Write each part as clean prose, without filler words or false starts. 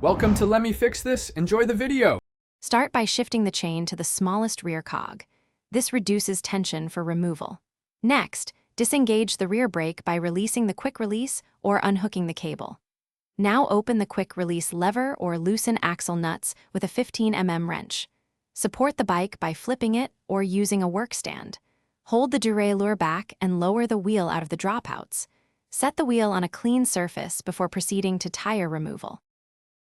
Welcome to Let Me Fix This. Enjoy the video. Start by shifting the chain to the smallest rear cog. This reduces tension for removal. Next, disengage the rear brake by releasing the quick release or unhooking the cable. Now open the quick release lever or loosen axle nuts with a 15 mm wrench. Support the bike by flipping it or using a work stand. Hold the derailleur back and lower the wheel out of the dropouts. Set the wheel on a clean surface before proceeding to tire removal.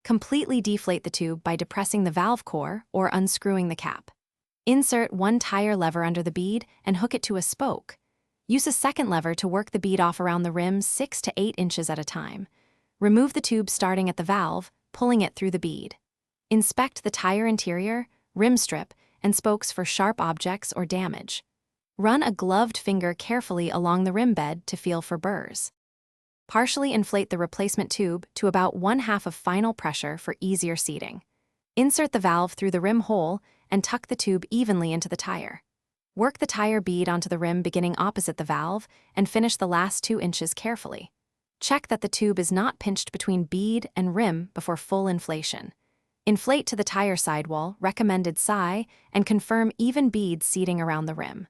Completely deflate the tube by depressing the valve core or unscrewing the cap. Insert one tire lever under the bead and hook it to a spoke. Use a second lever to work the bead off around the rim 6 to 8 inches at a time. Remove the tube starting at the valve, pulling it through the bead. Inspect the tire interior, rim strip, and spokes for sharp objects or damage. Run a gloved finger carefully along the rim bed to feel for burrs. Partially inflate the replacement tube to about 1/2 of final pressure for easier seating. Insert the valve through the rim hole and tuck the tube evenly into the tire. Work the tire bead onto the rim beginning opposite the valve and finish the last 2 inches carefully. Check that the tube is not pinched between bead and rim before full inflation. Inflate to the tire sidewall, recommended SI, and confirm even beads seating around the rim.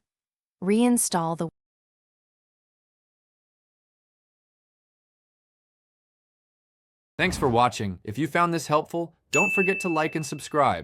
Reinstall the Thanks for watching. If you found this helpful, don't forget to like and subscribe.